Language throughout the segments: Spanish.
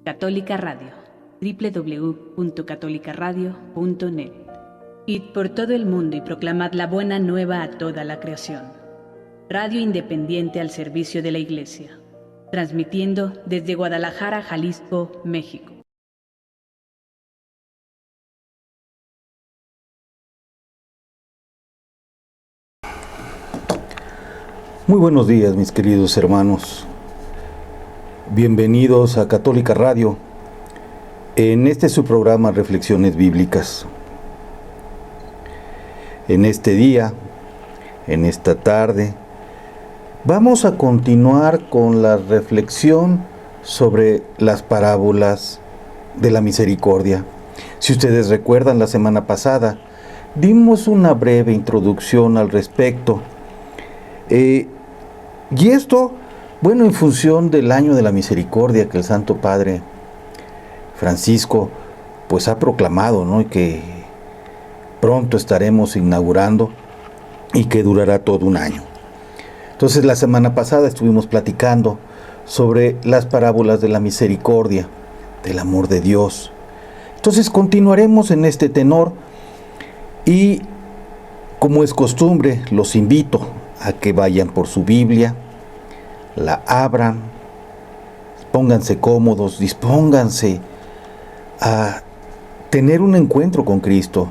Católica Radio, www.catolicaradio.net. Id por todo el mundo y proclamad la buena nueva a toda la creación. Radio independiente al servicio de la Iglesia, transmitiendo desde Guadalajara, Jalisco, México. Muy buenos días, mis queridos hermanos. Bienvenidos a Católica Radio, en este su programa Reflexiones Bíblicas. En este día, en esta tarde, vamos a continuar con la reflexión sobre las parábolas de la misericordia. Si ustedes recuerdan, la semana pasada dimos una breve introducción al respecto. Y esto, bueno, en función del año de la misericordia que el Santo Padre Francisco pues ha proclamado, ¿no? Y que pronto estaremos inaugurando y que durará todo un año. Entonces, la semana pasada estuvimos platicando sobre las parábolas de la misericordia, del amor de Dios. Entonces, continuaremos en este tenor y, como es costumbre, los invito a que vayan por su Biblia, la abran, pónganse cómodos, dispónganse a tener un encuentro con Cristo.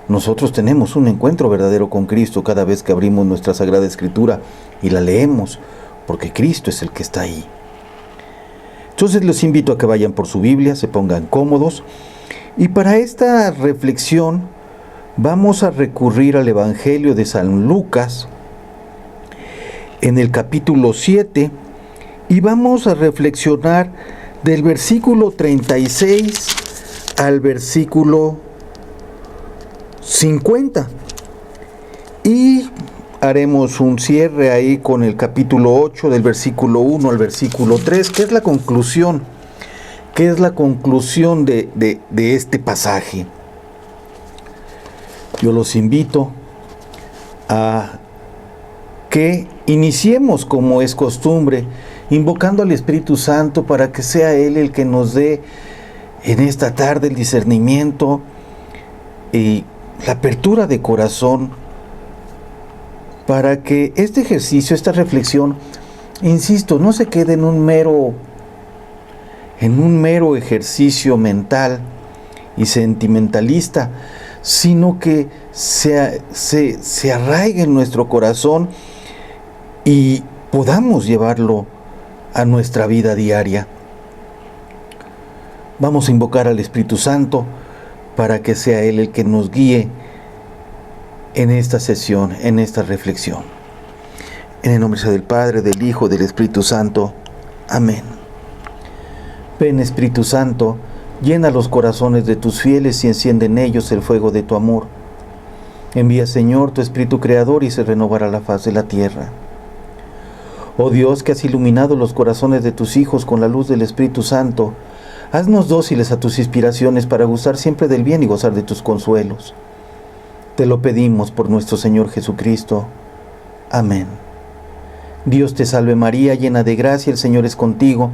Nosotros tenemos un encuentro verdadero con Cristo cada vez que abrimos nuestra Sagrada Escritura y la leemos, porque Cristo es el que está ahí. Entonces les invito a que vayan por su Biblia, se pongan cómodos, y para esta reflexión vamos a recurrir al Evangelio de San Lucas, en el capítulo 7, y vamos a reflexionar del versículo 36 al versículo 50. Y haremos un cierre ahí con el capítulo 8, del versículo 1 al versículo 3, que es la conclusión, de este pasaje. Yo los invito a que iniciemos, como es costumbre, invocando al Espíritu Santo para que sea Él el que nos dé en esta tarde el discernimiento y la apertura de corazón para que este ejercicio, esta reflexión, insisto, no se quede en un mero ejercicio mental y sentimentalista, sino que se arraigue en nuestro corazón y podamos llevarlo a nuestra vida diaria. Vamos a invocar al Espíritu Santo para que sea Él el que nos guíe en esta sesión, en esta reflexión. En el nombre del Padre, del Hijo, del Espíritu Santo. Amén. Ven, Espíritu Santo, llena los corazones de tus fieles y enciende en ellos el fuego de tu amor. Envía, Señor, tu Espíritu Creador y se renovará la faz de la tierra. Oh Dios, que has iluminado los corazones de tus hijos con la luz del Espíritu Santo, haznos dóciles a tus inspiraciones para gustar siempre del bien y gozar de tus consuelos. Te lo pedimos por nuestro Señor Jesucristo. Amén. Dios te salve María, llena de gracia, el Señor es contigo.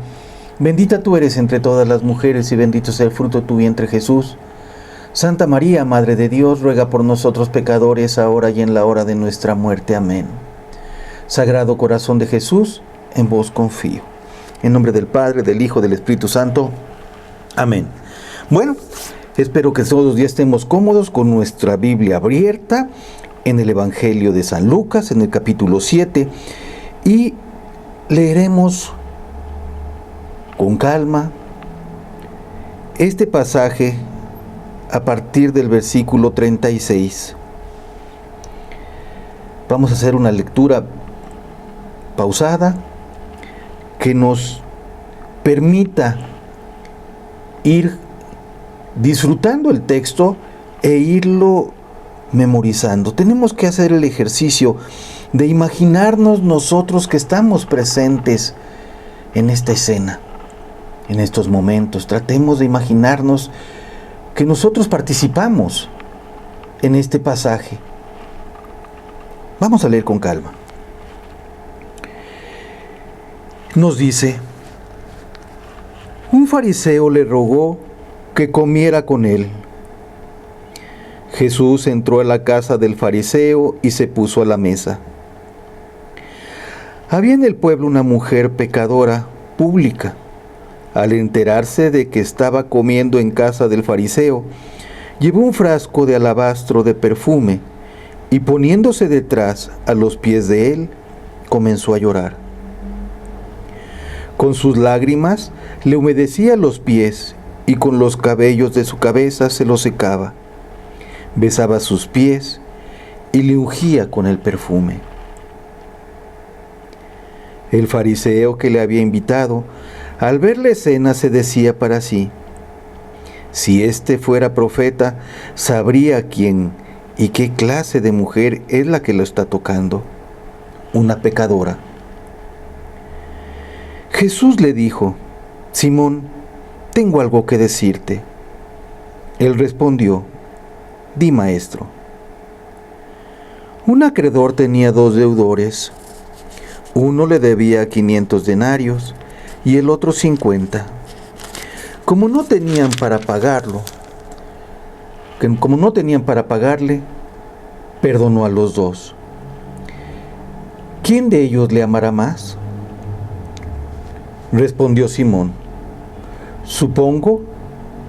Bendita tú eres entre todas las mujeres y bendito sea el fruto de tu vientre Jesús. Santa María, Madre de Dios, ruega por nosotros pecadores, ahora y en la hora de nuestra muerte. Amén. Sagrado Corazón de Jesús, en vos confío. En nombre del Padre, del Hijo, del Espíritu Santo. Amén. Bueno, espero que todos ya estemos cómodos con nuestra Biblia abierta en el Evangelio de San Lucas, en el capítulo 7, y leeremos con calma este pasaje a partir del versículo 36. Vamos a hacer una lectura pausada que nos permita ir disfrutando el texto e irlo memorizando. Tenemos que hacer el ejercicio de imaginarnos nosotros que estamos presentes en esta escena, en estos momentos. Tratemos de imaginarnos que nosotros participamos en este pasaje. Vamos a leer con calma. Nos dice: un un fariseo le rogó que comiera con él. Jesús entró a la casa del fariseo y se puso a la mesa. Había en el pueblo una mujer pecadora pública. Al enterarse de que estaba comiendo en casa del fariseo, llevó un frasco de alabastro de perfume y poniéndose detrás a los pies de él, comenzó a llorar. Con sus lágrimas le humedecía los pies y con los cabellos de su cabeza se los secaba. Besaba sus pies y le ungía con el perfume. El fariseo que le había invitado, al ver la escena, se decía para sí: si este fuera profeta, sabría quién y qué clase de mujer es la que lo está tocando, una pecadora. Jesús le dijo: Simón, tengo algo que decirte. Él respondió: di, maestro. Un acreedor tenía 2 deudores. Uno le debía 500 denarios y el otro 50. Como no tenían para pagarle, perdonó a los 2. ¿Quién de ellos le amará más? Respondió Simón: supongo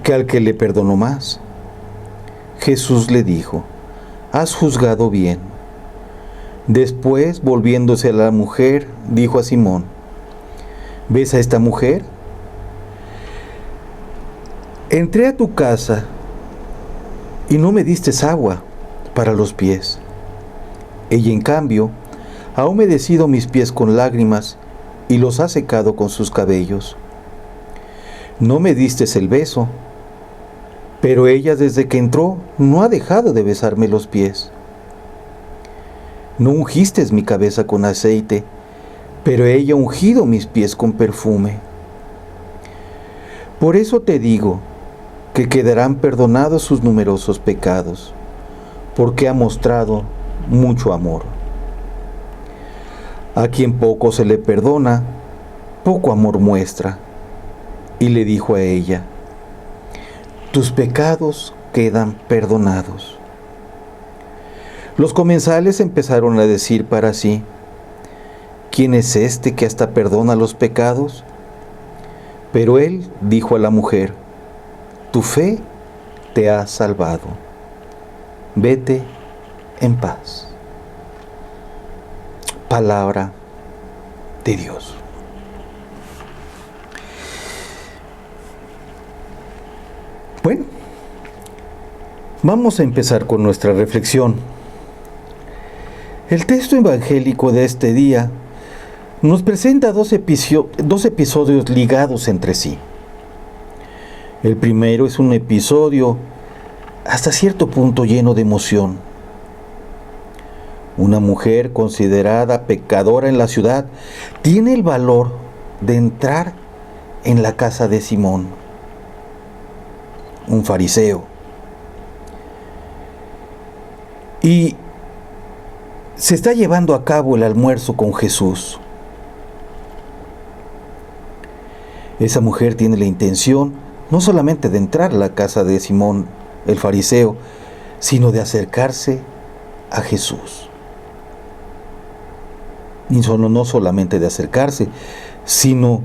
que al que le perdonó más. Jesús le dijo: has juzgado bien. Después, volviéndose a la mujer, dijo a Simón: ¿ves a esta mujer? Entré a tu casa y no me diste agua para los pies. Ella, en cambio, ha humedecido mis pies con lágrimas y los ha secado con sus cabellos. No me diste el beso, pero ella desde que entró no ha dejado de besarme los pies. No ungiste mi cabeza con aceite, pero ella ha ungido mis pies con perfume. Por eso te digo que quedarán perdonados sus numerosos pecados, porque ha mostrado mucho amor. A quien poco se le perdona, poco amor muestra. Y le dijo a ella: tus pecados quedan perdonados. Los comensales empezaron a decir para sí: ¿quién es este que hasta perdona los pecados? Pero él dijo a la mujer: tu fe te ha salvado. Vete en paz. Palabra de Dios. Bueno, vamos a empezar con nuestra reflexión. El texto evangélico de este día nos presenta dos episodios ligados entre sí. El primero es un episodio hasta cierto punto lleno de emoción. Una mujer considerada pecadora en la ciudad tiene el valor de entrar en la casa de Simón, un fariseo. Y se está llevando a cabo el almuerzo con Jesús. Esa mujer tiene la intención no solamente de entrar a la casa de Simón, el fariseo, sino de acercarse a Jesús. Y no solamente de acercarse, sino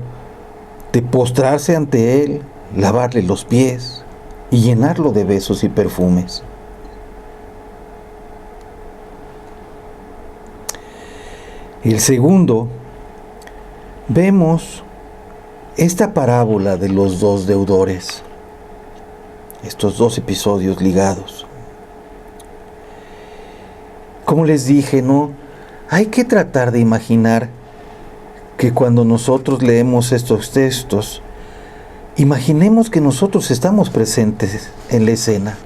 de postrarse ante Él, lavarle los pies y llenarlo de besos y perfumes. El segundo, vemos esta parábola de los 2 deudores, estos 2 episodios ligados. Como les dije, no hay que tratar de imaginar que cuando nosotros leemos estos textos, imaginemos que nosotros estamos presentes en la escena,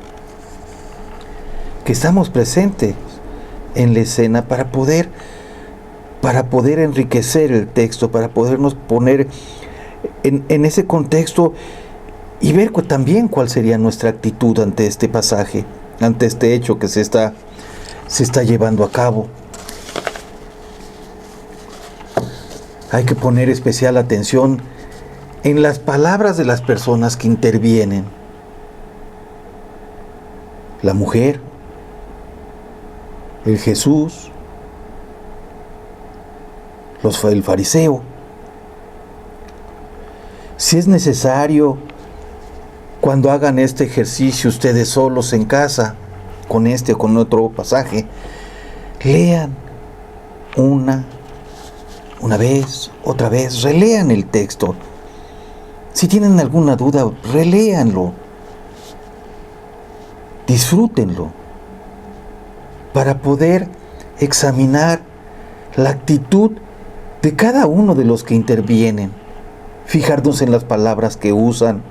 que estamos presentes en la escena para poder enriquecer el texto, para podernos poner en ese contexto y ver también cuál sería nuestra actitud ante este pasaje, ante este hecho que se está llevando a cabo. Hay que poner especial atención en las palabras de las personas que intervienen. La mujer, el Jesús, el fariseo. Si es necesario, cuando hagan este ejercicio ustedes solos en casa, con este o con otro pasaje, lean una vez, otra vez, relean el texto. Si tienen alguna duda, reléanlo. Disfrútenlo para poder examinar la actitud de cada uno de los que intervienen, fijarnos en las palabras que usan,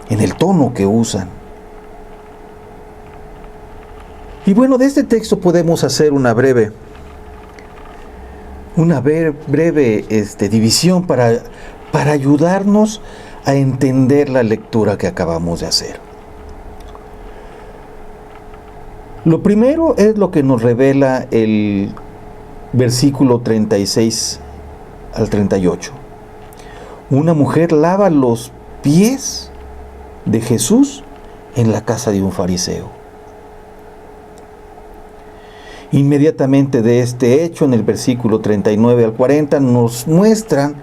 en el tono que usan. Y bueno, de este texto podemos hacer una breve división para ayudarnos a entender la lectura que acabamos de hacer. Lo primero es lo que nos revela el versículo 36 al 38. Una mujer lava los pies de Jesús en la casa de un fariseo. Inmediatamente de este hecho, en el versículo 39 al 40, nos muestran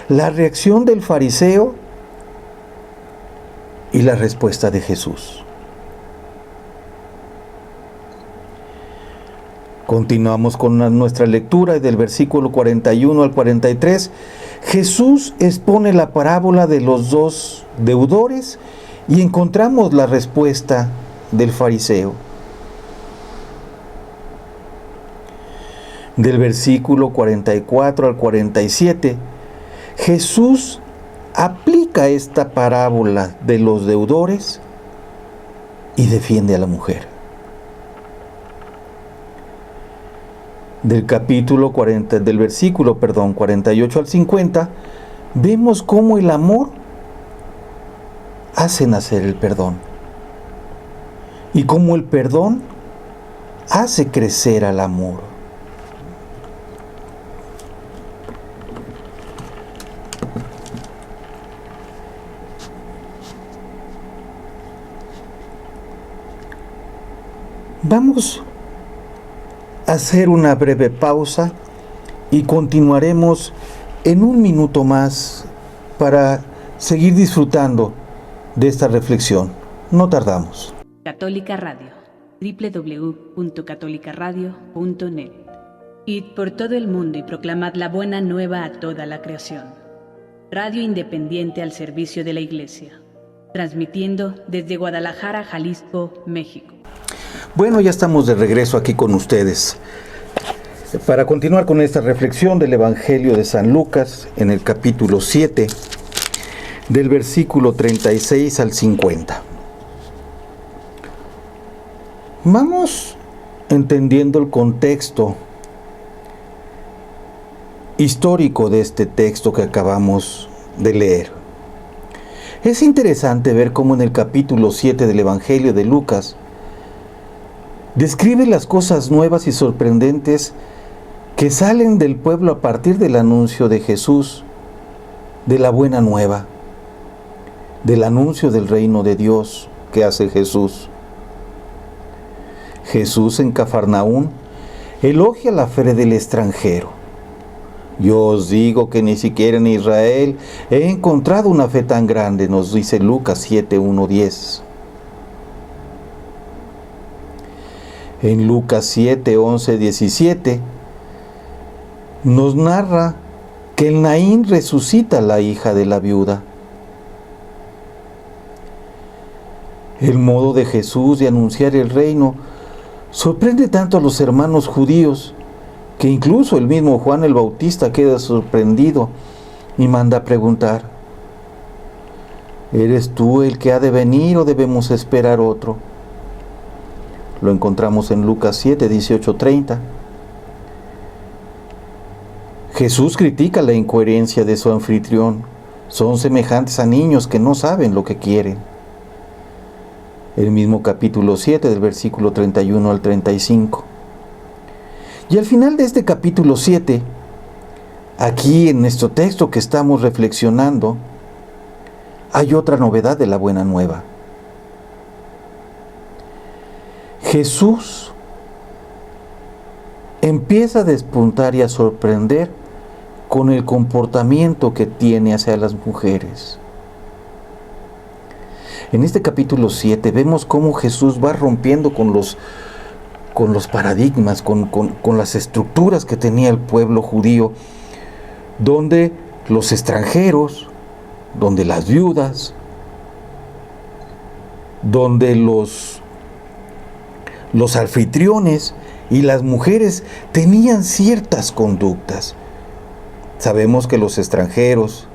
la reacción del fariseo y la respuesta de Jesús. Continuamos con nuestra lectura del versículo 41 al 43. Jesús expone la parábola de los dos deudores y encontramos la respuesta del fariseo. Del versículo 44 al 47, Jesús aplica esta parábola de los deudores y defiende a la mujer. Del versículo 48 al 50, vemos cómo el amor hace nacer el perdón y cómo el perdón hace crecer al amor. Vamos a hacer una breve pausa y continuaremos en un minuto más para seguir disfrutando de esta reflexión. No tardamos. Católica Radio, www.catolicaradio.net. Id por todo el mundo y proclamad la buena nueva a toda la creación. Radio independiente al servicio de la Iglesia, transmitiendo desde Guadalajara, Jalisco, México. Bueno, ya estamos de regreso aquí con ustedes para continuar con esta reflexión del Evangelio de San Lucas en el capítulo 7, del versículo 36 al 50. Vamos entendiendo el contexto histórico de este texto que acabamos de leer. Es interesante ver cómo en el capítulo 7 del Evangelio de Lucas describe las cosas nuevas y sorprendentes que salen del pueblo a partir del anuncio de Jesús, de la buena nueva, del anuncio del reino de Dios que hace Jesús. Jesús en Cafarnaún elogia la fe del extranjero. Yo os digo que ni siquiera en Israel he encontrado una fe tan grande, nos dice Lucas 7, 1, 10. En Lucas 7, 11, 17, nos narra que el Naín resucita a la hija de la viuda. El modo de Jesús de anunciar el reino sorprende tanto a los hermanos judíos que incluso el mismo Juan el Bautista queda sorprendido y manda a preguntar: ¿eres tú el que ha de venir o debemos esperar otro? Lo encontramos en Lucas 7, 18, 30. Jesús critica la incoherencia de su anfitrión. Son semejantes a niños que no saben lo que quieren. El mismo capítulo 7 del versículo 31 al 35. Y al final de este capítulo 7 aquí en nuestro texto que estamos reflexionando, hay otra novedad de la buena nueva. Jesús empieza a despuntar y a sorprender con el comportamiento que tiene hacia las mujeres. En este capítulo 7 vemos cómo Jesús va rompiendo con los paradigmas, con las estructuras que tenía el pueblo judío, donde los extranjeros, donde las viudas, donde los anfitriones y las mujeres tenían ciertas conductas. Sabemos que los extranjeros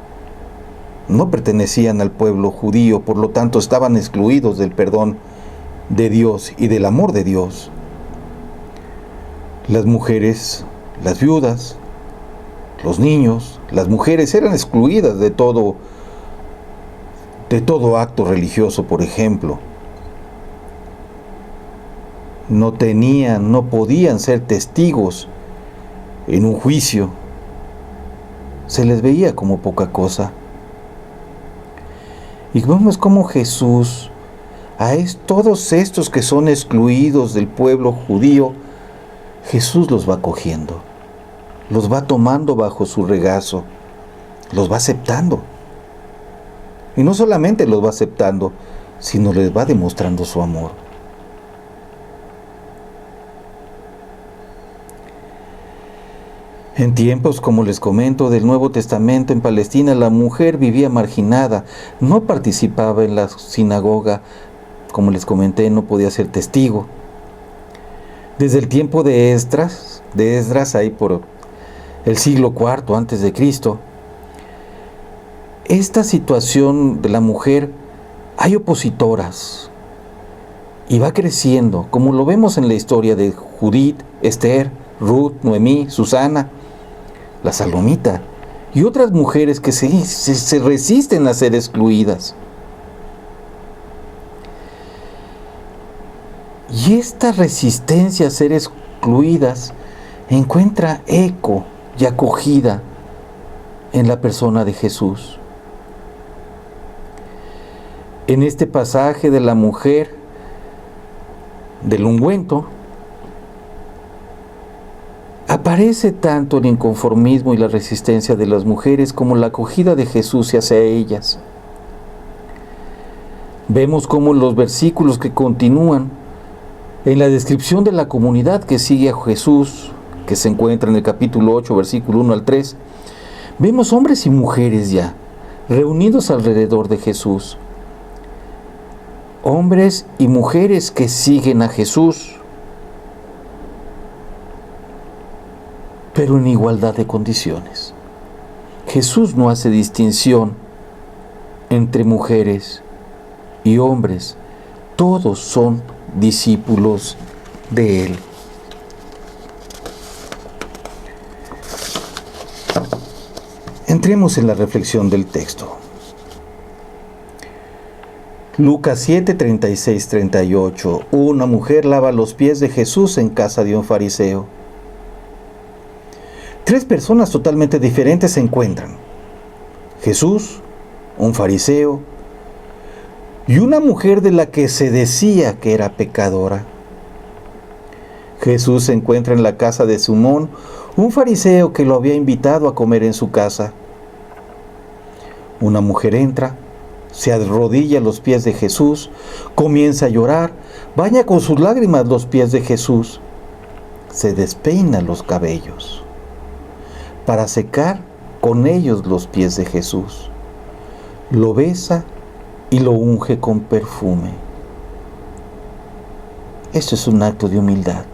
no pertenecían al pueblo judío, por lo tanto estaban excluidos del perdón de Dios y del amor de Dios. Las mujeres, las viudas, los niños, las mujeres eran excluidas de todo acto religioso, por ejemplo. No podían ser testigos en un juicio. Se les veía como poca cosa. Y vemos cómo Jesús, todos estos que son excluidos del pueblo judío, Jesús los va acogiendo, los va tomando bajo su regazo, los va aceptando. Y no solamente los va aceptando, sino les va demostrando su amor. En tiempos, como les comento, del Nuevo Testamento en Palestina, la mujer vivía marginada, no participaba en la sinagoga, como les comenté, no podía ser testigo. Desde el tiempo de Esdras, ahí por el siglo IV antes de Cristo, esta situación de la mujer, hay opositoras y va creciendo, como lo vemos en la historia de Judith, Esther, Ruth, Noemí, Susana, la Salomita y otras mujeres que se resisten a ser excluidas. Y esta resistencia a ser excluidas encuentra eco y acogida en la persona de Jesús. En este pasaje de la mujer del ungüento, aparece tanto el inconformismo y la resistencia de las mujeres como la acogida de Jesús hacia ellas. Vemos cómo los versículos que continúan en la descripción de la comunidad que sigue a Jesús, que se encuentra en el capítulo 8, versículo 1 al 3, vemos hombres y mujeres ya reunidos alrededor de Jesús. Hombres y mujeres que siguen a Jesús, pero en igualdad de condiciones. Jesús no hace distinción entre mujeres y hombres. Todos son discípulos de Él. Entremos en la reflexión del texto. Lucas 7, 36, 38. Una mujer lava los pies de Jesús en casa de un fariseo. Tres personas totalmente diferentes se encuentran. Jesús, un fariseo y una mujer de la que se decía que era pecadora. Jesús se encuentra en la casa de Simón, un fariseo que lo había invitado a comer en su casa. Una mujer entra, se arrodilla a los pies de Jesús, comienza a llorar, baña con sus lágrimas los pies de Jesús, se despeina los cabellos para secar con ellos los pies de Jesús. Lo besa y lo unge con perfume. Esto es un acto de humildad,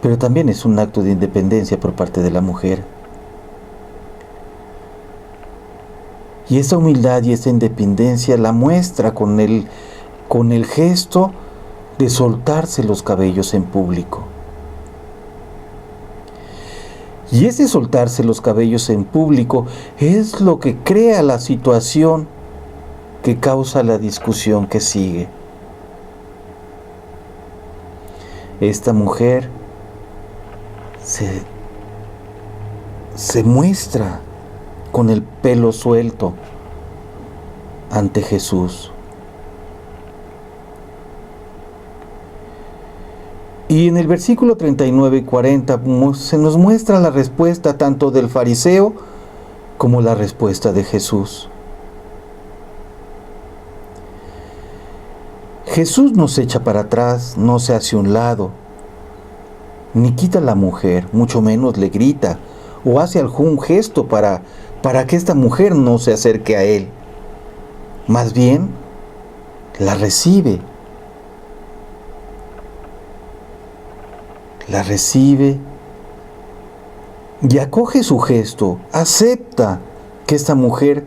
pero también es un acto de independencia por parte de la mujer. Y esa humildad y esa independencia la muestra con el gesto de soltarse los cabellos en público. Y ese soltarse los cabellos en público es lo que crea la situación que causa la discusión que sigue. Esta mujer se muestra con el pelo suelto ante Jesús. Y en el versículo 39 y 40 se nos muestra la respuesta tanto del fariseo como la respuesta de Jesús. Jesús no se echa para atrás, no se hace a un lado, ni quita a la mujer, mucho menos le grita o hace algún gesto para que esta mujer no se acerque a él. Más bien, la recibe y acoge su gesto, acepta que esta mujer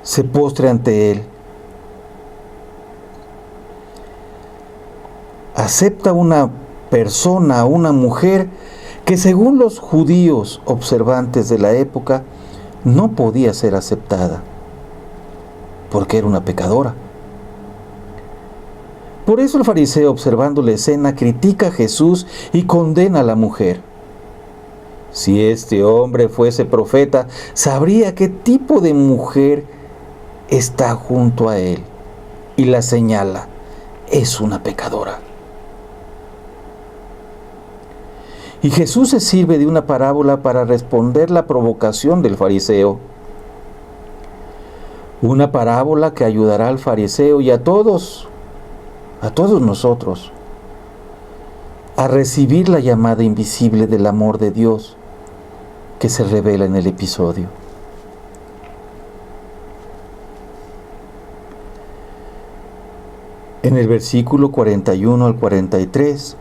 se postre ante él. Acepta una persona, una mujer que según los judíos observantes de la época no podía ser aceptada, porque era una pecadora. Por eso el fariseo, observando la escena, critica a Jesús y condena a la mujer. Si este hombre fuese profeta, sabría qué tipo de mujer está junto a él y la señala: es una pecadora. Y Jesús se sirve de una parábola para responder la provocación del fariseo. Una parábola que ayudará al fariseo y a todos nosotros a recibir la llamada invisible del amor de Dios que se revela en el episodio. En el versículo 41 al 43,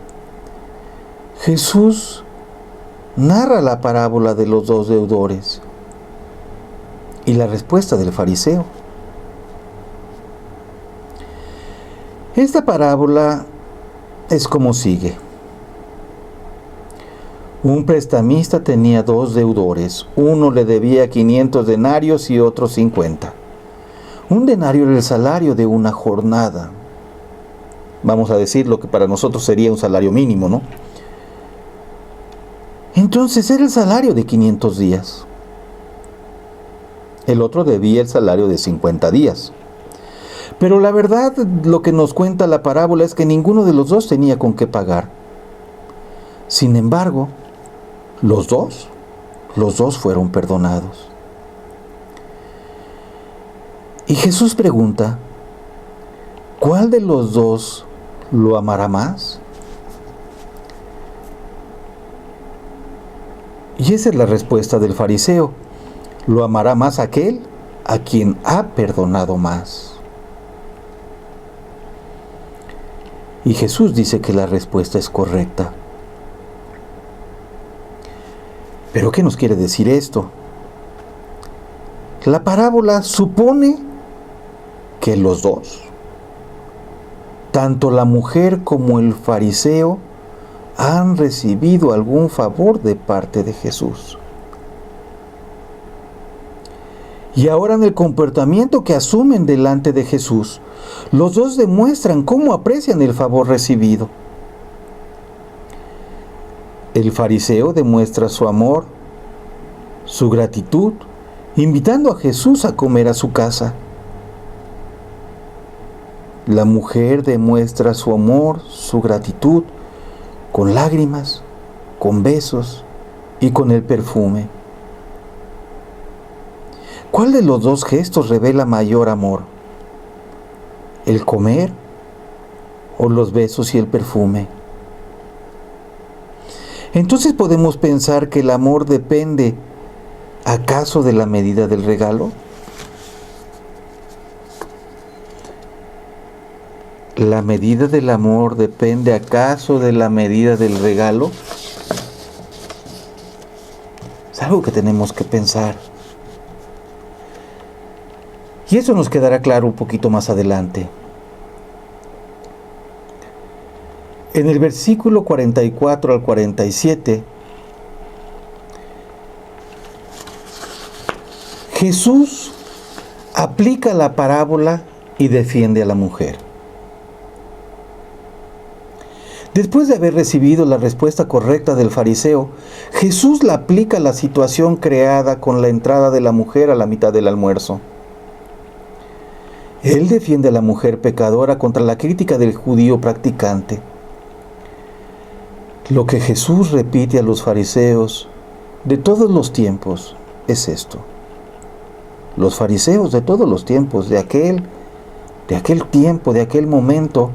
Jesús narra la parábola de los dos deudores y la respuesta del fariseo. Esta parábola es como sigue. Un prestamista tenía dos deudores. Uno le debía 500 denarios y otro 50. Un denario era el salario de una jornada. Vamos a decir lo que para nosotros sería un salario mínimo, ¿no? Entonces era el salario de 500 días. El otro debía el salario de 50 días. Pero la verdad, lo que nos cuenta la parábola es que ninguno de los dos tenía con qué pagar. Sin embargo, los dos fueron perdonados. Y Jesús pregunta: ¿cuál de los dos lo amará más? Y esa es la respuesta del fariseo: lo amará más aquel a quien ha perdonado más. Y Jesús dice que la respuesta es correcta. ¿Pero qué nos quiere decir esto? La parábola supone que los dos, tanto la mujer como el fariseo, han recibido algún favor de parte de Jesús. Y ahora en el comportamiento que asumen delante de Jesús, los dos demuestran cómo aprecian el favor recibido. El fariseo demuestra su amor, su gratitud, invitando a Jesús a comer a su casa. La mujer demuestra su amor, su gratitud, con lágrimas, con besos y con el perfume. ¿Cuál de los dos gestos revela mayor amor? ¿El comer o los besos y el perfume? Entonces podemos pensar que el amor depende, ¿acaso, de la medida del regalo? ¿La medida del amor depende, acaso, de la medida del regalo? Es algo que tenemos que pensar. Y eso nos quedará claro un poquito más adelante. En el versículo 44 al 47, Jesús aplica la parábola y defiende a la mujer. Después de haber recibido la respuesta correcta del fariseo, Jesús la aplica a la situación creada con la entrada de la mujer a la mitad del almuerzo. Él defiende a la mujer pecadora contra la crítica del judío practicante. Lo que Jesús repite a los fariseos de todos los tiempos es esto. Los fariseos de todos los tiempos, de aquel tiempo, de aquel momento,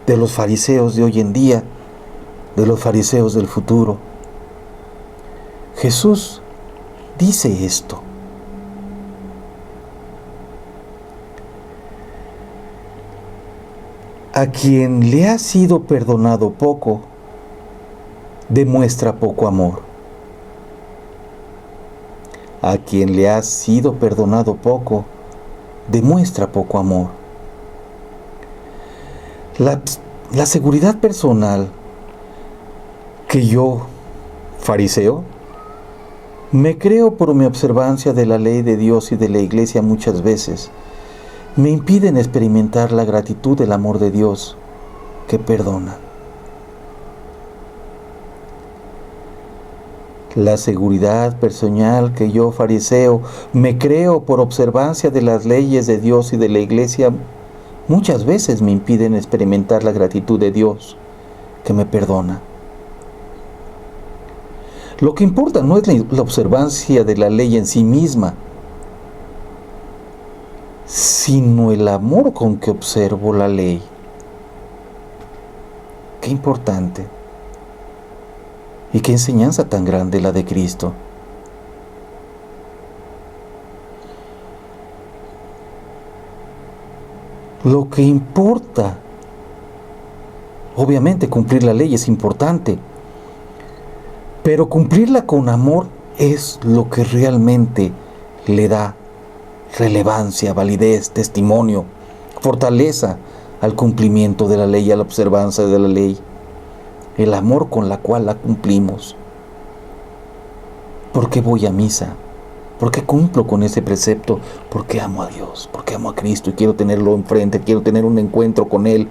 de los fariseos de hoy en día, de los fariseos del futuro. Jesús dice esto. A quien le ha sido perdonado poco, demuestra poco amor. A quien le ha sido perdonado poco, demuestra poco amor. La seguridad personal que yo, fariseo, me creo por mi observancia de la ley de Dios y de la Iglesia muchas veces, me impiden experimentar la gratitud del amor de Dios que perdona. La seguridad personal que yo, fariseo, me creo por observancia de las leyes de Dios y de la Iglesia muchas veces me impiden experimentar la gratitud de Dios que me perdona. Lo que importa no es la observancia de la ley en sí misma, sino el amor con que observo la ley. Qué importante y qué enseñanza tan grande la de Cristo. Lo que importa, obviamente cumplir la ley es importante, pero cumplirla con amor es lo que realmente le da relevancia, validez, testimonio, fortaleza al cumplimiento de la ley, a la observancia de la ley, el amor con la cual la cumplimos. ¿Por qué voy a misa? ¿Por qué cumplo con ese precepto? Porque amo a Dios, porque amo a Cristo y quiero tenerlo enfrente, quiero tener un encuentro con Él.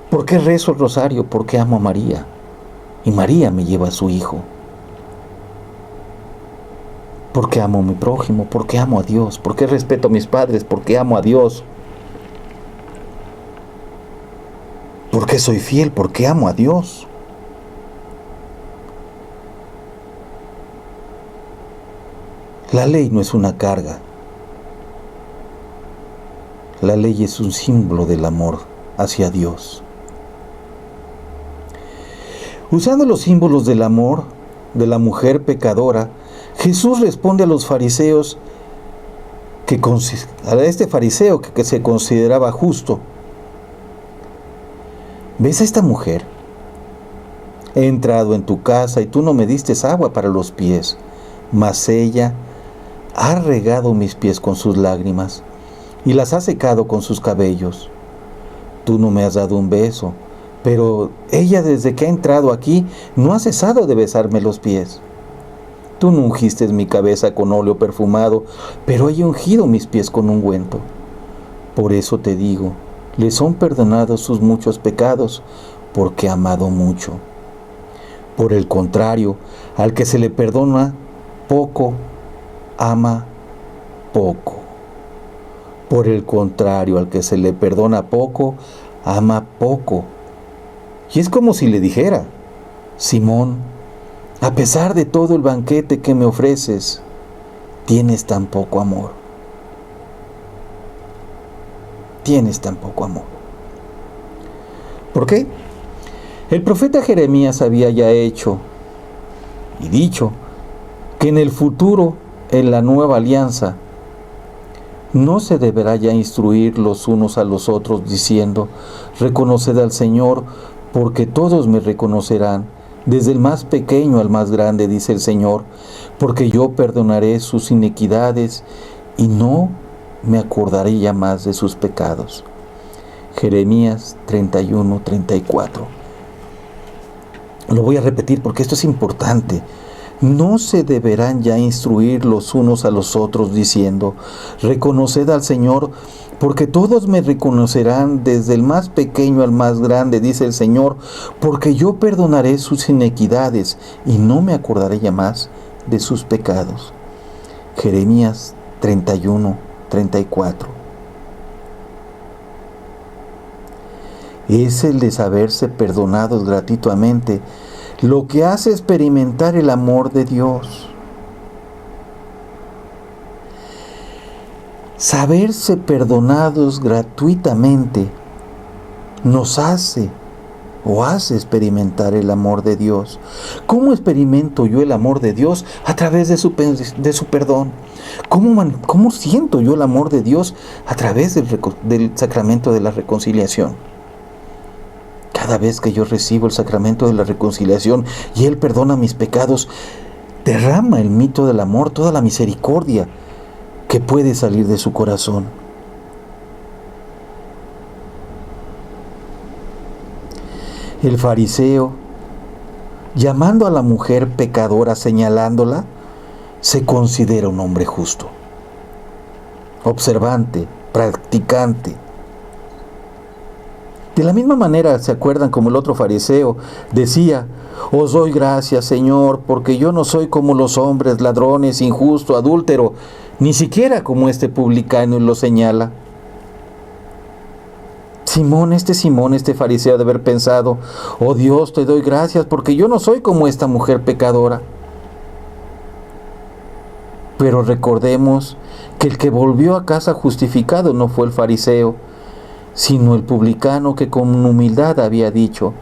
¿Por qué rezo el rosario? Porque amo a María y María me lleva a su Hijo. Porque amo a mi prójimo, porque amo a Dios, porque respeto a mis padres, porque amo a Dios. Porque soy fiel, porque amo a Dios. La ley no es una carga. La ley es un símbolo del amor hacia Dios. Usando los símbolos del amor de la mujer pecadora, Jesús responde a los fariseos, a este fariseo que se consideraba justo. ¿Ves a esta mujer? He entrado en tu casa y tú no me diste agua para los pies, mas ella ha regado mis pies con sus lágrimas y las ha secado con sus cabellos. Tú no me has dado un beso, pero ella desde que ha entrado aquí no ha cesado de besarme los pies. Tú no ungiste mi cabeza con óleo perfumado, pero ella ha ungido mis pies con ungüento. Por eso te digo, le son perdonados sus muchos pecados, porque ha amado mucho. Por el contrario, al que se le perdona poco, ama poco. Por el contrario, al que se le perdona poco, ama poco. Y es como si le dijera: Simón, a pesar de todo el banquete que me ofreces, tienes tan poco amor. Tienes tan poco amor. ¿Por qué? El profeta Jeremías había ya hecho y dicho que en el futuro, en la nueva alianza, no se deberá ya instruir los unos a los otros diciendo: reconoced al Señor, porque todos me reconocerán, desde el más pequeño al más grande, dice el Señor, porque yo perdonaré sus iniquidades y no me acordaré ya más de sus pecados. Jeremías 31:34. Lo voy a repetir porque esto es importante. ¿No se deberán ya instruir los unos a los otros diciendo, reconoced al Señor, porque todos me reconocerán desde el más pequeño al más grande, dice el Señor, porque yo perdonaré sus iniquidades y no me acordaré ya más de sus pecados? Jeremías 31:34. Es el de saberse perdonados gratuitamente lo que hace experimentar el amor de Dios. Saberse perdonados gratuitamente nos hace experimentar el amor de Dios. ¿Cómo experimento yo el amor de Dios? A través de su perdón. ¿Cómo siento yo el amor de Dios? A través del sacramento de la reconciliación. Cada vez que yo recibo el sacramento de la reconciliación y Él perdona mis pecados, derrama el mito del amor, toda la misericordia que puede salir de su corazón. El fariseo, llamando a la mujer pecadora, señalándola, se considera un hombre justo, observante, practicante. De la misma manera, ¿se acuerdan como el otro fariseo decía? Os doy gracias, Señor, porque yo no soy como los hombres, ladrones, injusto, adúltero, ni siquiera como este publicano, y lo señala. Simón, este fariseo, de haber pensado, oh Dios, te doy gracias, porque yo no soy como esta mujer pecadora. Pero recordemos que el que volvió a casa justificado no fue el fariseo, sino el publicano que con humildad había dicho,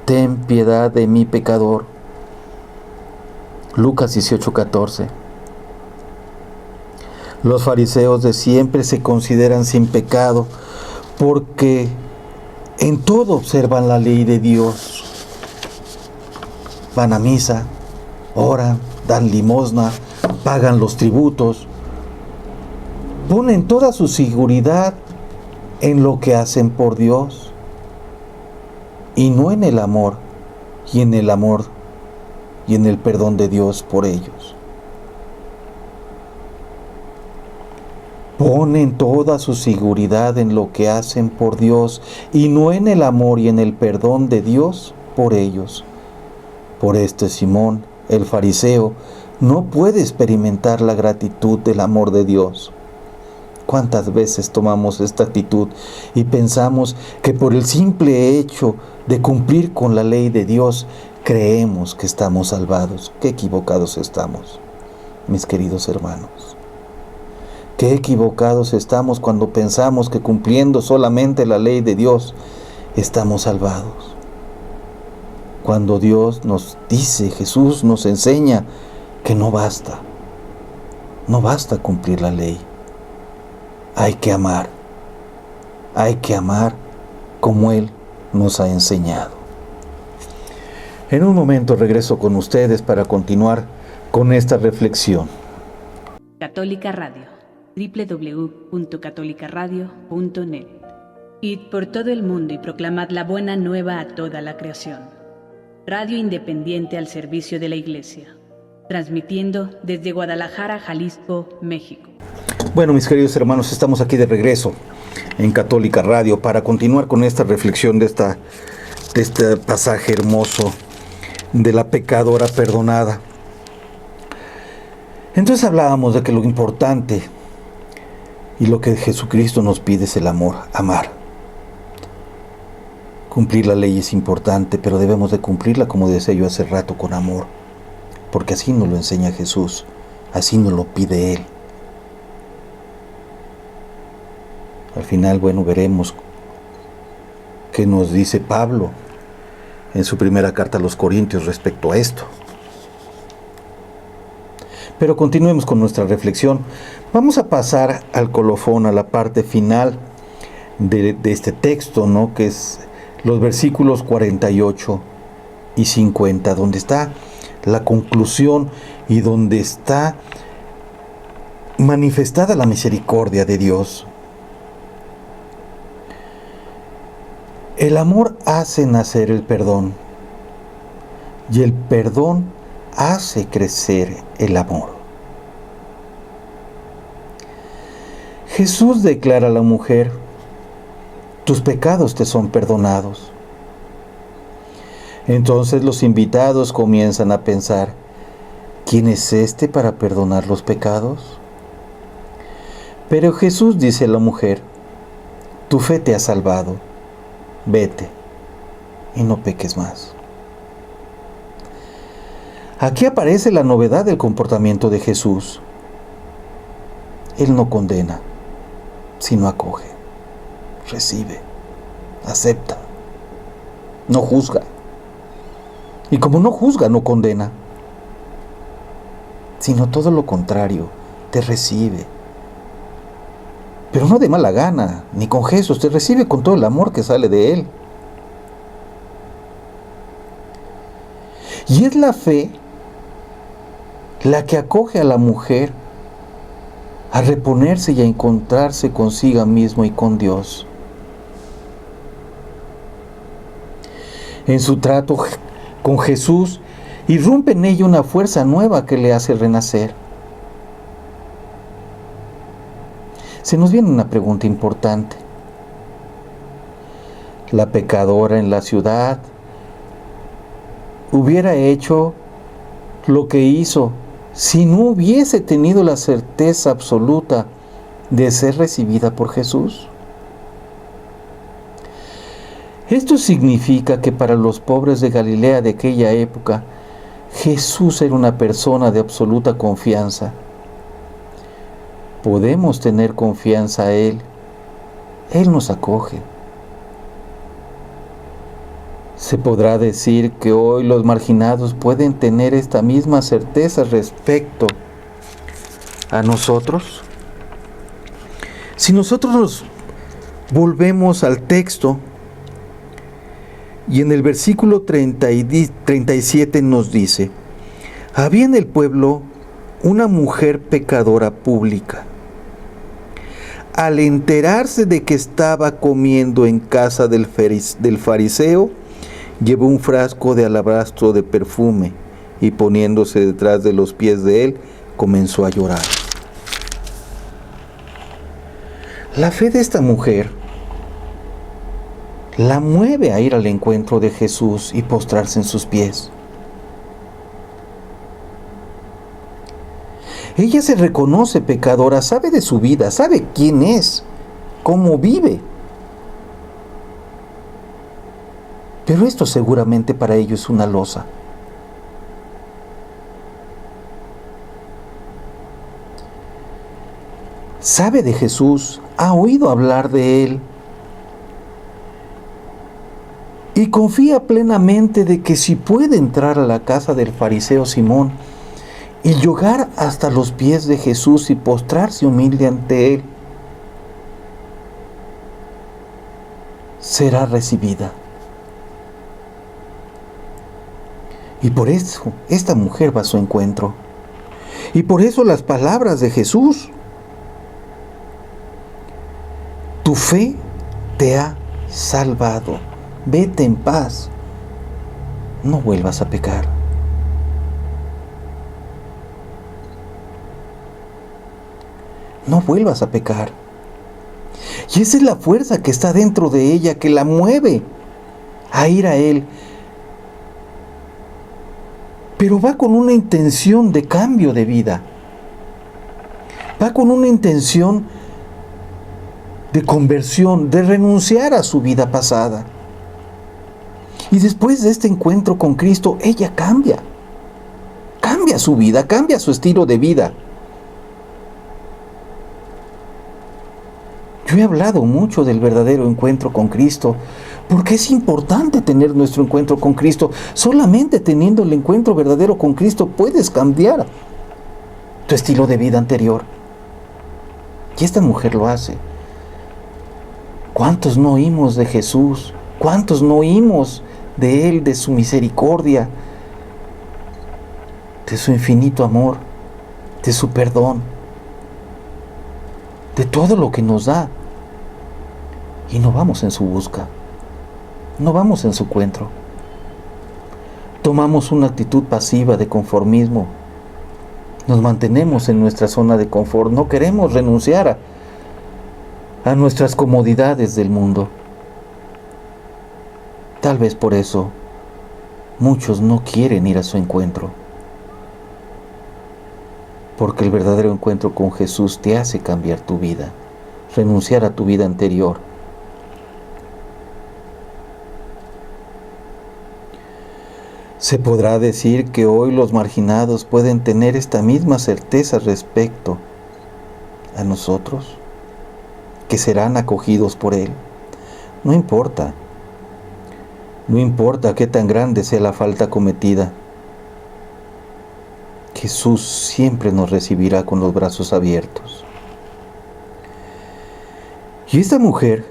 ten piedad de mí pecador. Lucas 18:14. Los fariseos de siempre se consideran sin pecado porque en todo observan la ley de Dios. Van a misa, oran, dan limosna, pagan los tributos, ponen toda su seguridad en lo que hacen por Dios y no en el amor y en el perdón de Dios por ellos. Ponen toda su seguridad en lo que hacen por Dios y no en el amor y en el perdón de Dios por ellos. Por esto Simón, el fariseo, no puede experimentar la gratitud del amor de Dios. ¿Cuántas veces tomamos esta actitud y pensamos que por el simple hecho de cumplir con la ley de Dios creemos que estamos salvados? Qué equivocados estamos, mis queridos hermanos. Qué equivocados estamos cuando pensamos que cumpliendo solamente la ley de Dios estamos salvados. Cuando Dios nos dice, Jesús nos enseña que no basta cumplir la ley. Hay que amar como Él nos ha enseñado. En un momento regreso con ustedes para continuar con esta reflexión. Católica Radio, www.catolicaradio.net. Id por todo el mundo y proclamad la buena nueva a toda la creación. Radio independiente al servicio de la Iglesia. Transmitiendo desde Guadalajara, Jalisco, México. Bueno, mis queridos hermanos, estamos aquí de regreso en Católica Radio para continuar con esta reflexión de este pasaje hermoso de la pecadora perdonada. Entonces hablábamos de que lo importante y lo que Jesucristo nos pide es el amor, amar. Cumplir la ley es importante, pero debemos de cumplirla, como decía yo hace rato, con amor, porque así nos lo enseña Jesús, así nos lo pide Él. Al final, bueno, veremos qué nos dice Pablo en su primera carta a los Corintios respecto a esto. Pero continuemos con nuestra reflexión. Vamos a pasar al colofón, a la parte final de este texto, ¿no? Que es los versículos 48 y 50, donde está la conclusión y donde está manifestada la misericordia de Dios. El amor hace nacer el perdón y el perdón hace crecer el amor. Jesús declara a la mujer: tus pecados te son perdonados. Entonces los invitados comienzan a pensar: ¿quién es este para perdonar los pecados? Pero Jesús dice a la mujer: tu fe te ha salvado, vete y no peques más. Aquí aparece la novedad del comportamiento de Jesús. Él no condena, sino acoge, recibe, acepta, no juzga. Y como no juzga, no condena, sino todo lo contrario, te recibe. Pero no de mala gana, ni con gestos, te recibe con todo el amor que sale de Él. Y es la fe la que acoge a la mujer a reponerse y a encontrarse consigo mismo y con Dios. En su trato con Jesús, irrumpe en ella una fuerza nueva que le hace renacer. Se nos viene una pregunta importante. La pecadora en la ciudad hubiera hecho lo que hizo si no hubiese tenido la certeza absoluta de ser recibida por Jesús. Esto significa que para los pobres de Galilea de aquella época, Jesús era una persona de absoluta confianza. Podemos tener confianza a Él. Él nos acoge. Se podrá decir que hoy los marginados pueden tener esta misma certeza respecto a nosotros. Si nosotros nos volvemos al texto, y en el versículo 37 nos dice: había en el pueblo una mujer pecadora pública. Al enterarse de que estaba comiendo en casa del fariseo, llevó un frasco de alabastro de perfume y poniéndose detrás de los pies de él, comenzó a llorar. La fe de esta mujer la mueve a ir al encuentro de Jesús y postrarse en sus pies. Ella se reconoce pecadora, sabe de su vida, sabe quién es, cómo vive. Pero esto seguramente para ellos es una losa. Sabe de Jesús, ha oído hablar de Él. Y confía plenamente de que si puede entrar a la casa del fariseo Simón y llegar hasta los pies de Jesús y postrarse humilde ante Él, será recibida. Y por eso esta mujer va a su encuentro. Y por eso las palabras de Jesús: tu fe te ha salvado. Vete en paz. No vuelvas a pecar. No vuelvas a pecar. Y esa es la fuerza que está dentro de ella, que la mueve a ir a Él. Pero va con una intención de cambio de vida. Va con una intención de conversión, de renunciar a su vida pasada. Y después de este encuentro con Cristo, ella cambia. Cambia su vida, cambia su estilo de vida. Yo he hablado mucho del verdadero encuentro con Cristo, porque es importante tener nuestro encuentro con Cristo. Solamente teniendo el encuentro verdadero con Cristo puedes cambiar tu estilo de vida anterior. Y esta mujer lo hace. ¿Cuántos no oímos de Jesús? ¿Cuántos no oímos de Él, de su misericordia, de su infinito amor, de su perdón, de todo lo que nos da? Y no vamos en su busca, no vamos en su encuentro. tomamos una actitud pasiva de conformismo. Nos mantenemos en nuestra zona de confort. No queremos renunciar a nuestras comodidades del mundo. Tal vez por eso muchos no quieren ir a su encuentro. Porque el verdadero encuentro con Jesús te hace cambiar tu vida, renunciar a tu vida anterior. Se podrá decir que hoy los marginados pueden tener esta misma certeza respecto a nosotros, que serán acogidos por Él. No importa qué tan grande sea la falta cometida, Jesús siempre nos recibirá con los brazos abiertos. Y esta mujer,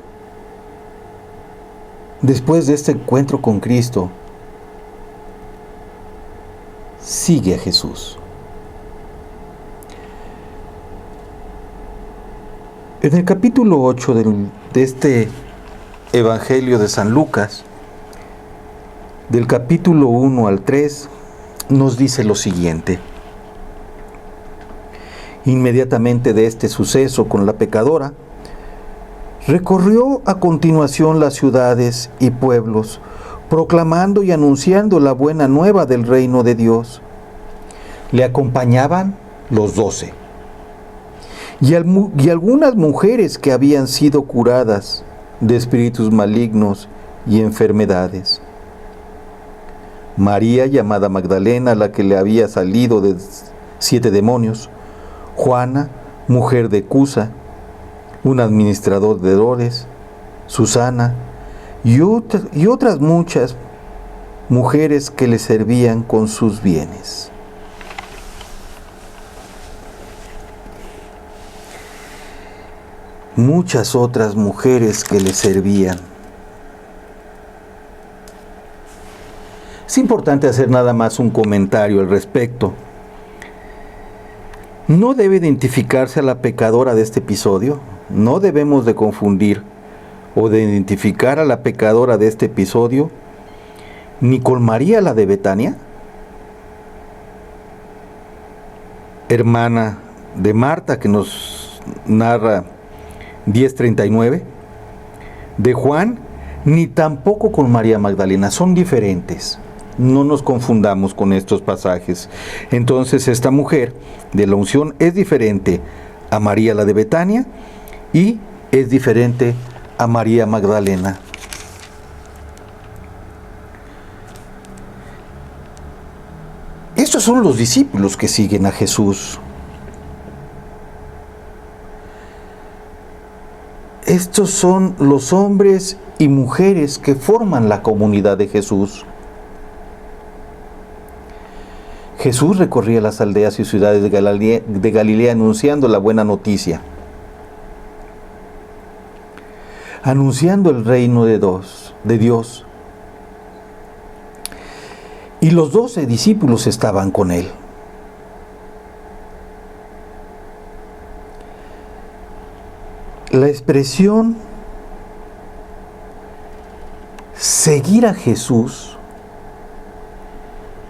después de este encuentro con Cristo, sigue a Jesús. En el capítulo 8 de este Evangelio de San Lucas, del capítulo 1 al 3, nos dice lo siguiente. Inmediatamente de este suceso con la pecadora, recorrió a continuación las ciudades y pueblos, proclamando y anunciando la buena nueva del reino de Dios. Le acompañaban los 12 y algunas mujeres que habían sido curadas de espíritus malignos y enfermedades. María, llamada Magdalena, la que le había salido de 7 demonios, Juana, mujer de Cusa, un administrador de Herodes, Susana y otras muchas mujeres que le servían con sus bienes. Muchas otras mujeres que le servían. Es importante hacer nada más un comentario al respecto. No debe identificarse a la pecadora de este episodio. No debemos de confundir o de identificar a la pecadora de este episodio ni con María la de Betania, hermana de Marta, que nos narra 10:39, de Juan, ni tampoco con María Magdalena. Son diferentes. No nos confundamos con estos pasajes. Entonces esta mujer de la unción es diferente a María la de Betania y es diferente a María Magdalena. Estos son los discípulos que siguen a Jesús. Estos son los hombres y mujeres que forman la comunidad de Jesús. Jesús recorría las aldeas y ciudades de Galilea anunciando la buena noticia, anunciando el reino de Dios. Y los 12 discípulos estaban con él. La expresión seguir a Jesús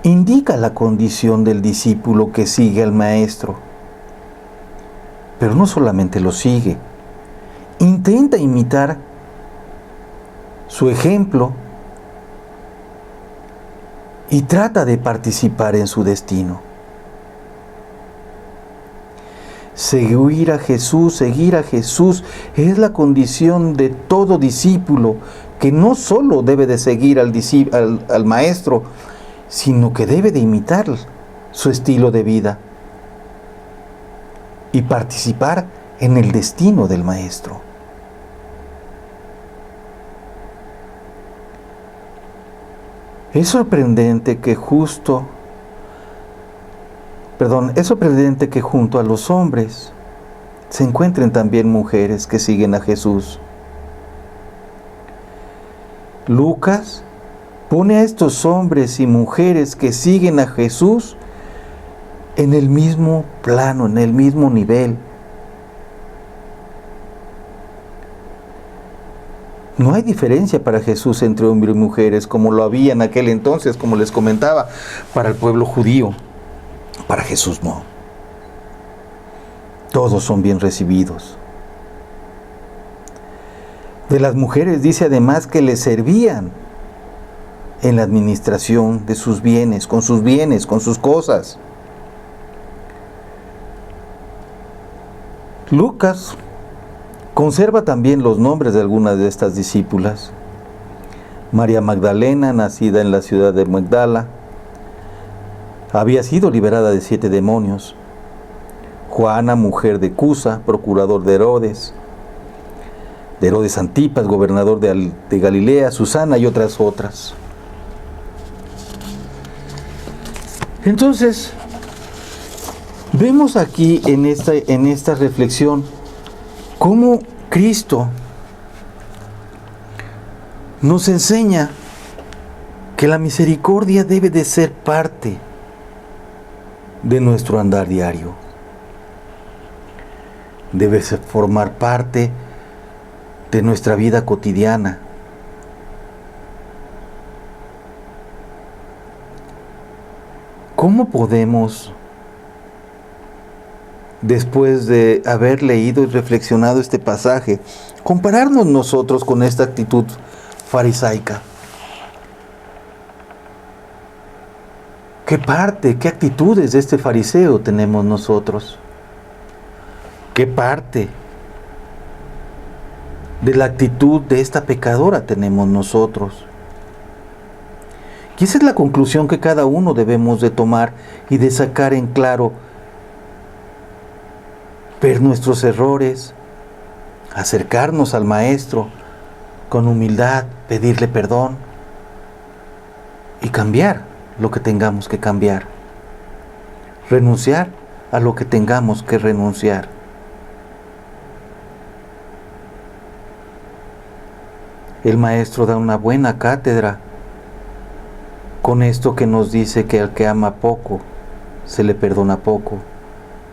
indica la condición del discípulo que sigue al Maestro. Pero no solamente lo sigue, intenta imitar su ejemplo y trata de participar en su destino. Seguir a Jesús es la condición de todo discípulo, que no solo debe de seguir al Maestro, sino que debe de imitar su estilo de vida y participar en el destino del Maestro. Es sorprendente que junto a los hombres se encuentren también mujeres que siguen a Jesús. Lucas pone a estos hombres y mujeres que siguen a Jesús en el mismo plano, en el mismo nivel. No hay diferencia para Jesús entre hombres y mujeres, como lo había en aquel entonces, como les comentaba, para el pueblo judío. Para Jesús no. Todos son bien recibidos. De las mujeres dice además que le servían en la administración de sus bienes, con sus cosas. Lucas conserva también los nombres de algunas de estas discípulas. María Magdalena, nacida en la ciudad de Magdala, había sido liberada de 7 demonios. Juana, mujer de Cusa, procurador de Herodes Antipas, gobernador de Galilea, Susana y otras. Entonces, vemos aquí en esta reflexión cómo Cristo nos enseña que la misericordia debe de ser parte de nuestro andar diario. Debe formar parte de nuestra vida cotidiana. ¿Cómo podemos, después de haber leído y reflexionado este pasaje, compararnos nosotros con esta actitud farisaica? ¿Qué actitudes de este fariseo tenemos nosotros? ¿Qué parte de la actitud de esta pecadora tenemos nosotros? Y esa es la conclusión que cada uno debemos de tomar y de sacar en claro. Ver nuestros errores, acercarnos al Maestro con humildad, pedirle perdón y cambiar lo que tengamos que cambiar. Renunciar a lo que tengamos que renunciar. El Maestro da una buena cátedra con esto que nos dice que al que ama poco, se le perdona poco,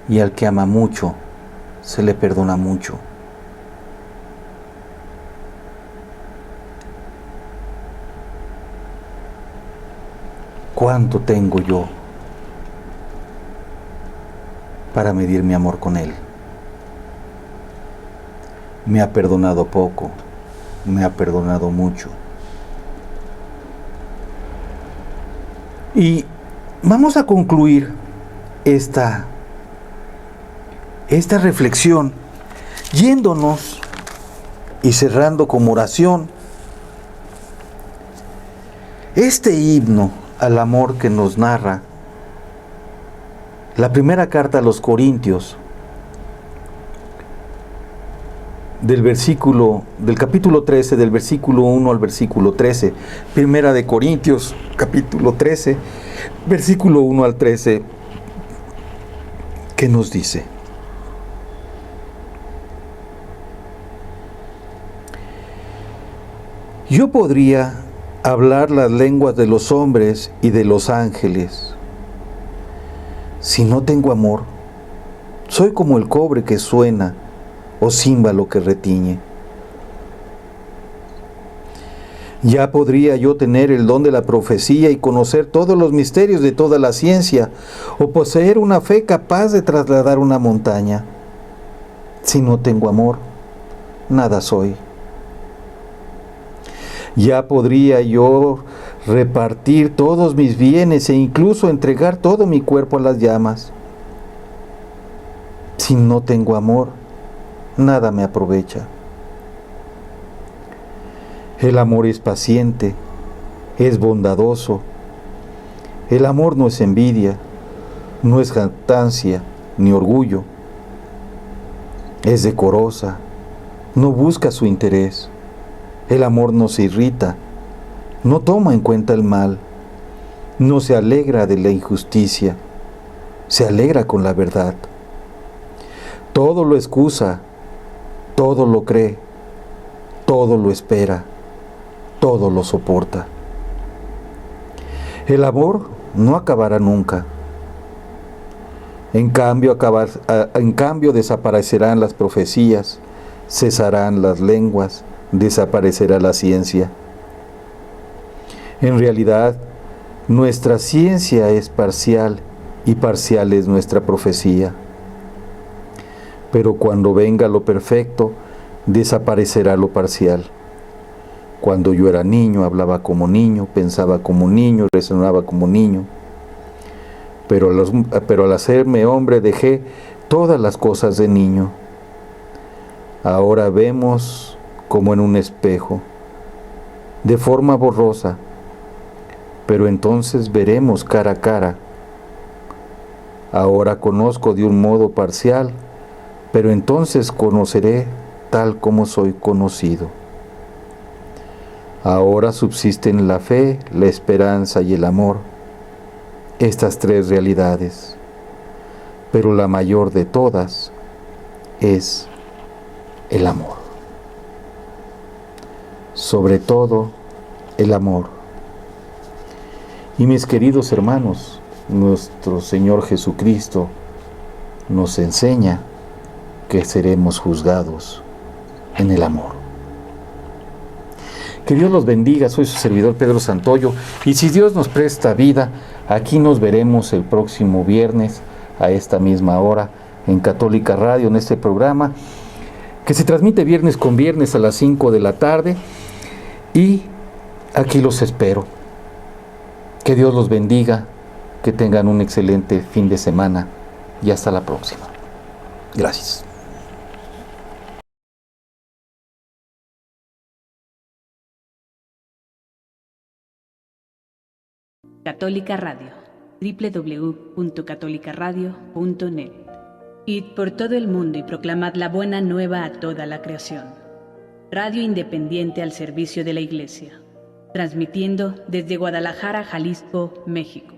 y al que ama mucho, se le perdona mucho. ¿Cuánto tengo yo para medir mi amor con Él? Me ha perdonado poco, me ha perdonado mucho. Y vamos a concluir esta reflexión yéndonos y cerrando como oración este himno al amor que nos narra la primera carta a los Corintios, del capítulo 13, del versículo 1 al versículo 13. Primera de Corintios, capítulo 13, versículo 1 al 13, ¿qué nos dice? Yo podría hablar las lenguas de los hombres y de los ángeles. Si no tengo amor, soy como el cobre que suena o címbalo que retiñe. Ya podría yo tener el don de la profecía y conocer todos los misterios de toda la ciencia, o poseer una fe capaz de trasladar una montaña. Si no tengo amor, nada soy. Ya podría yo repartir todos mis bienes e incluso entregar todo mi cuerpo a las llamas. Si no tengo amor, nada me aprovecha. El amor es paciente, es bondadoso. El amor no es envidia, no es jactancia ni orgullo. Es decorosa, no busca su interés. El amor no se irrita, no toma en cuenta el mal, no se alegra de la injusticia, se alegra con la verdad. Todo lo excusa, todo lo cree, todo lo espera, todo lo soporta. El amor no acabará nunca. En cambio desaparecerán las profecías, cesarán las lenguas, desaparecerá la ciencia. En realidad, nuestra ciencia es parcial y parcial es nuestra profecía. Pero cuando venga lo perfecto, desaparecerá lo parcial. Cuando yo era niño, hablaba como niño, pensaba como niño, resonaba como niño. Pero al hacerme hombre dejé todas las cosas de niño. Ahora vemos como en un espejo, de forma borrosa, pero entonces veremos cara a cara. Ahora conozco de un modo parcial, pero entonces conoceré tal como soy conocido. Ahora subsisten la fe, la esperanza y el amor, estas tres realidades, pero la mayor de todas es el amor. Sobre todo, el amor. Y mis queridos hermanos, nuestro Señor Jesucristo nos enseña que seremos juzgados en el amor. Que Dios los bendiga, soy su servidor Pedro Santoyo, y si Dios nos presta vida, aquí nos veremos el próximo viernes a esta misma hora en Católica Radio, en este programa que se transmite viernes con viernes a las 5 de la tarde, y aquí los espero. Que Dios los bendiga, que tengan un excelente fin de semana y hasta la próxima. Gracias. Católica Radio, www.catolicaradio.net. Id por todo el mundo y proclamad la buena nueva a toda la creación. Radio independiente al servicio de la Iglesia, transmitiendo desde Guadalajara, Jalisco, México.